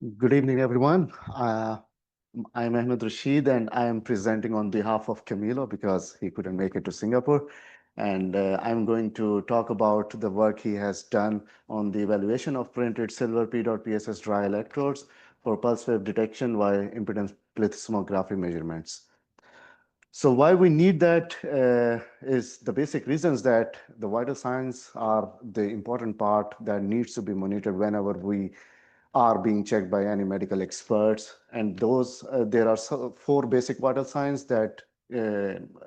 Good evening, everyone. I'm Ahmed Rasheed, and I am presenting on behalf of Camilo because he couldn't make it to Singapore. And I'm going to talk about the work he has done on the evaluation of printed silver PEDOT PSS dry electrodes for pulse wave detection via impedance plethysmography measurements. So why we need that is the basic reasons that the vital signs are the important part that needs to be monitored whenever we are being checked by any medical experts. And those, there are four basic vital signs that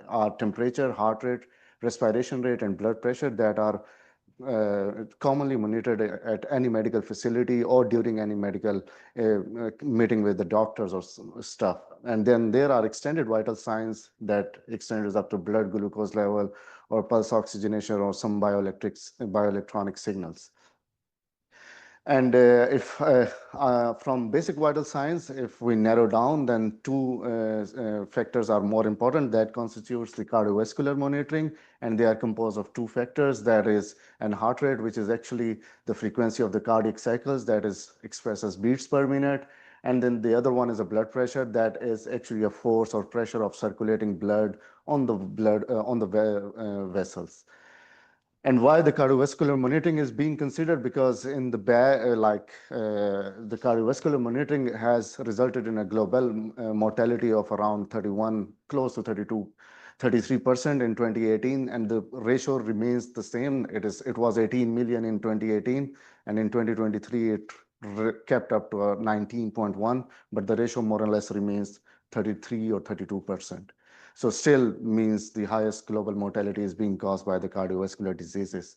are temperature, heart rate, respiration rate, and blood pressure that are commonly monitored at any medical facility or during any medical meeting with the doctors or stuff. And then there are extended vital signs that extends up to blood glucose level or pulse oxygenation or some bioelectronic signals. And if from basic vital signs, if we narrow down, then two factors are more important that constitutes the cardiovascular monitoring, and they are composed of two factors. That is an heart rate, which is actually the frequency of the cardiac cycles that is expressed as beats per minute. And then the other one is a blood pressure that is actually a force or pressure of circulating blood on the vessels. And why the cardiovascular monitoring is being considered, because in the the cardiovascular monitoring has resulted in a global mortality of around 31, close to 32, 33% in 2018, and the ratio remains the same. It was 18 million in 2018, and in 2023 it kept up to 19.1, but the ratio more or less remains 33 or 32%. So still means the highest global mortality is being caused by the cardiovascular diseases.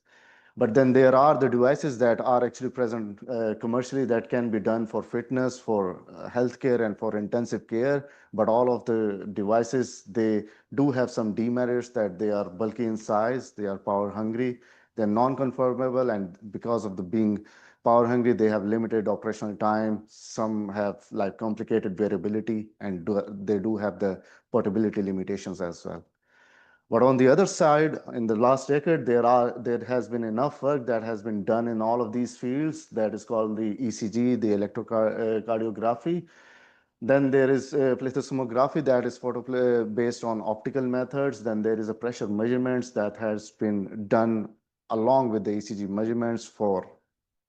But then there are the devices that are actually present commercially that can be done for fitness, for healthcare, and for intensive care. But all of the devices, they do have some demerits that they are bulky in size, they are power hungry, they're non-conformable, and because of the being power hungry, they have limited operational time. Some have like complicated variability, and they do have the portability limitations as well. But on the other side, in the last decade, there has been enough work that has been done in all of these fields that is called the ECG, the electrocardiography. Then there is plethysmography that is based on optical methods. Then there is a pressure measurements that has been done along with the ECG measurements for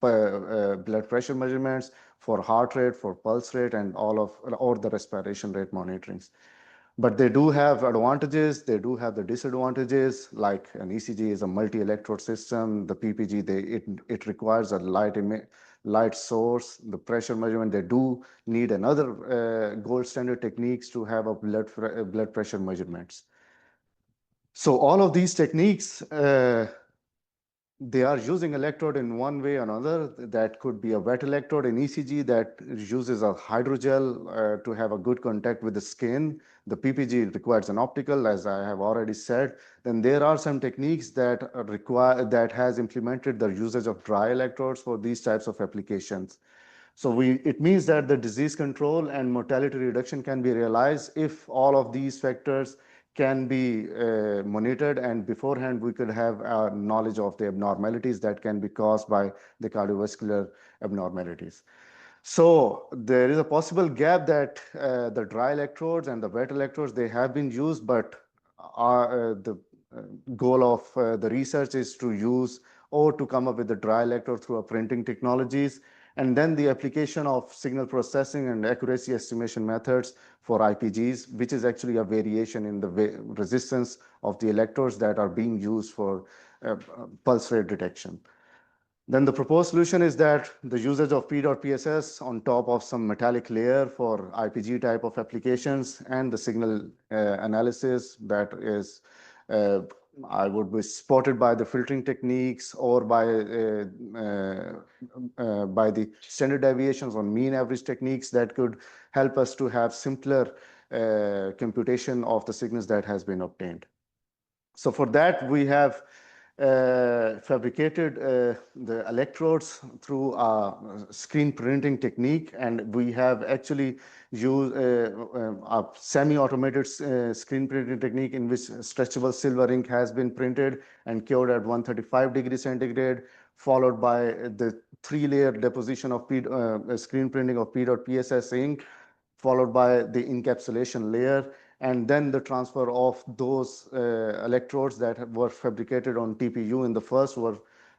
blood pressure measurements, for heart rate, for pulse rate, and or the respiration rate monitorings. But they do have advantages, they do have the disadvantages, like an ECG is a multi-electrode system, the PPG, it requires a light source, the pressure measurement, they do need another gold standard techniques to have a blood pressure measurements. So all of these techniques, they are using electrode in one way or another. That could be a wet electrode in ECG that uses a hydrogel to have a good contact with the skin. The PPG requires an optical, as I have already said. Then there are some techniques that has implemented the usage of dry electrodes for these types of applications. So it means that the disease control and mortality reduction can be realized if all of these factors can be monitored, and beforehand we could have knowledge of the abnormalities that can be caused by the cardiovascular abnormalities. So there is a possible gap that the dry electrodes and the wet electrodes, they have been used, but the goal of the research is to use or to come up with the dry electrode through a printing technologies, and then the application of signal processing and accuracy estimation methods for IPGs, which is actually a variation in the resistance of the electrodes that are being used for pulse rate detection. Then the proposed solution is that the usage of PEDOT PSS on top of some metallic layer for IPG type of applications, and the signal analysis that is I would be supported by the filtering techniques or by the standard deviations on mean average techniques that could help us to have simpler computation of the signals that has been obtained. So for that, we have fabricated the electrodes through a screen printing technique, and we have actually used a semi-automated screen printing technique in which stretchable silver ink has been printed and cured at 135 degrees centigrade, followed by the three-layer deposition of screen printing of PEDOT PSS ink, followed by the encapsulation layer, and then the transfer of those electrodes that were fabricated on TPU in the first were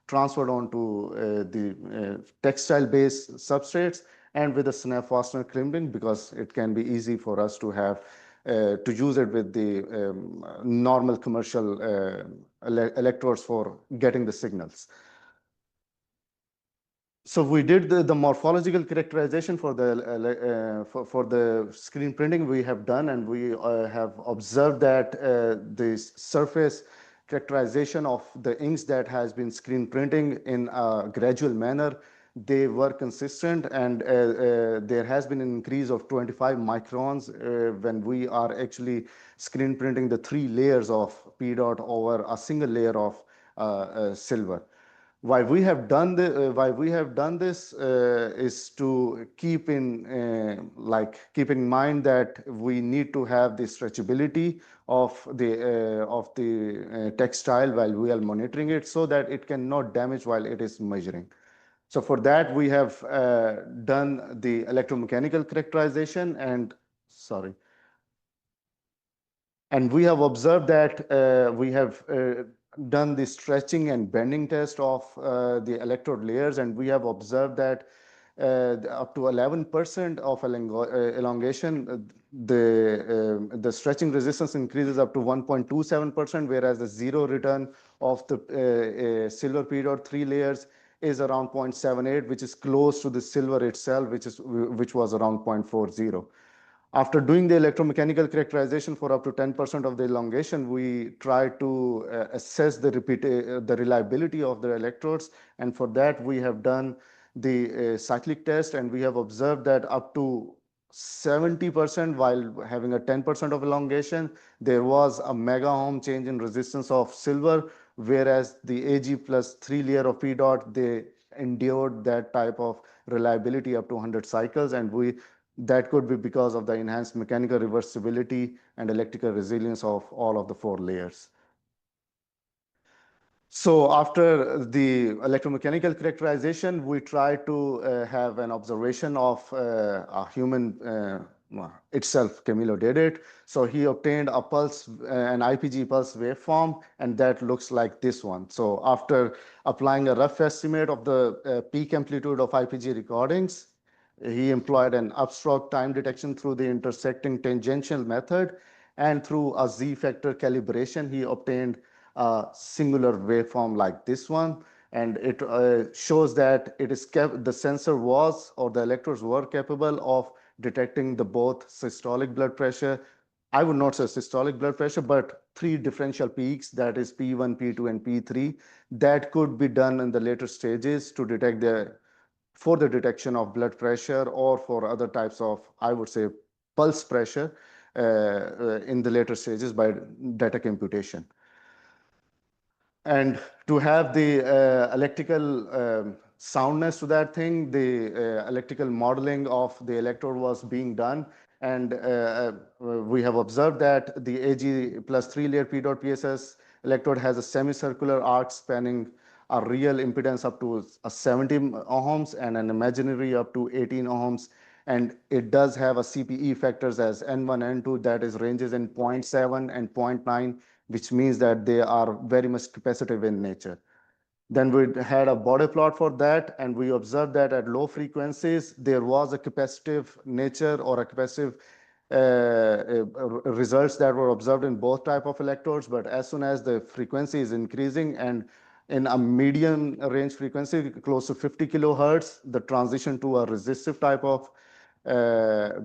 transferred onto the textile-based substrates, and with a snap fastener crimping, because it can be easy for us to have to use it with the normal commercial electrodes for getting the signals. So we did the morphological characterization for the screen printing we have done, and we have observed that the surface characterization of the inks that has been screen printing in a gradual manner, they were consistent, and there has been an increase of 25 microns when we are actually screen printing the three layers of PEDOT over a single layer of silver. Why we have done this is to keep in mind that we need to have the stretchability of the textile while we are monitoring it, so that it cannot damage while it is measuring. So for that, we have done the electromechanical characterization, and we have observed that we have done the stretching and bending test of the electrode layers, and we have observed that up to 11% of elongation, the stretching resistance increases up to 1.27%, whereas the zero return of the silver PEDOT three layers is around 0.78, which is close to the silver itself, which was around 0.40. After doing the electromechanical characterization for up to 10% of the elongation, we try to assess the reliability of the electrodes. And for that, we have done the cyclic test, and we have observed that up to 70% while having a 10% of elongation, there was a mega ohm change in resistance of silver, whereas the AG plus three layer of PEDOT, they endured that type of reliability up to 100 cycles, and that could be because of the enhanced mechanical reversibility and electrical resilience of all of the four layers. So after the electromechanical characterization, we try to have an observation of a human itself. Camilo did it. So he obtained a pulse, an IPG pulse waveform, and that looks like this one. So after applying a rough estimate of the peak amplitude of IPG recordings, he employed an upstroke time detection through the intersecting tangential method, and through a Z-factor calibration, he obtained a singular waveform like this one. And it shows that the sensor was, or the electrodes were capable of detecting the both systolic blood pressure. I would not say systolic blood pressure, but three differential peaks, that is P1, P2, and P3, that could be done in the later stages to detect for the detection of blood pressure, or for other types of, I would say, pulse pressure in the later stages by data computation. And to have the electrical soundness to that thing, the electrical modeling of the electrode was being done. And we have observed that the AG plus three layer PEDOT PSS electrode has a semicircular arc spanning a real impedance up to 70 ohms and an imaginary up to 18 ohms. And it does have a CPE factors as N1, N2, that is ranges in 0.7 and 0.9, which means that they are very much capacitive in nature. Then we had a body plot for that, and we observed that at low frequencies, there was a capacitive nature or a capacitive results that were observed in both type of electrodes. But as soon as the frequency is increasing, and in a medium range frequency close to 50 kilohertz, the transition to a resistive type of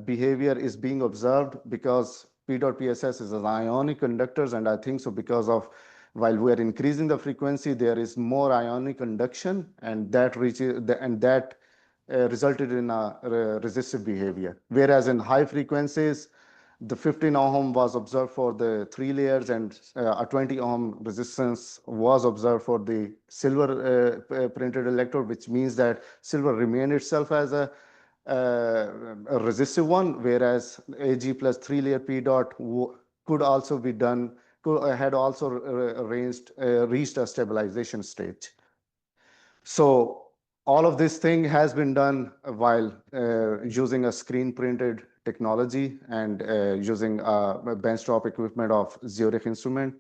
behavior is being observed, because PEDOT PSS is an ionic conductors, and I think so because of, while we are increasing the frequency, there is more ionic conduction, and that resulted in a resistive behavior. Whereas in high frequencies, The 15 ohm was observed for the 3 layers, and a 20 ohm resistance was observed for the silver printed electrode, which means that silver remained itself as a resistive one, whereas Ag plus 3-layer PEDOT could also be done, had also reached a stabilization stage. So all of this thing has been done while using a screen printed technology and using a benchtop equipment of Zurich instrument.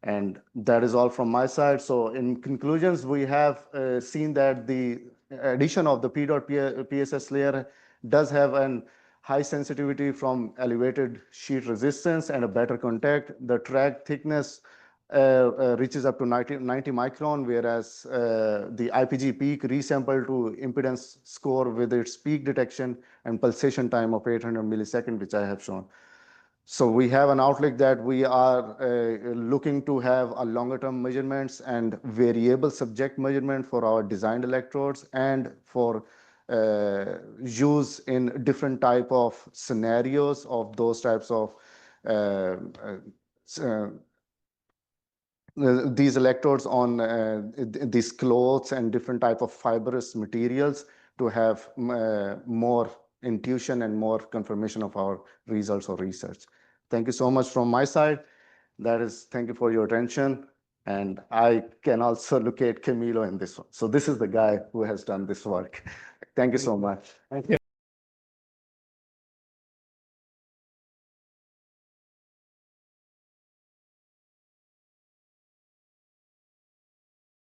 And that is all from my side. So in conclusions, we have seen that the addition of the PEDOT PSS layer does have an high sensitivity from elevated sheet resistance and a better contact. The track thickness reaches up to 90 micron, whereas the IPG peak resampled to impedance score with its peak detection and pulsation time of 800 millisecond, which I have shown. So we have an outlook that we are looking to have a longer term measurements and variable subject measurement for our designed electrodes and for use in different type of scenarios of those types of uh, uh, these electrodes on these clothes and different type of fibrous materials to have more intuition and more confirmation of our results or research. Thank you so much from my side. Thank you for your attention. And I can also locate Camilo in this one. So this is the guy who has done this work. Thank you so much. Thank you.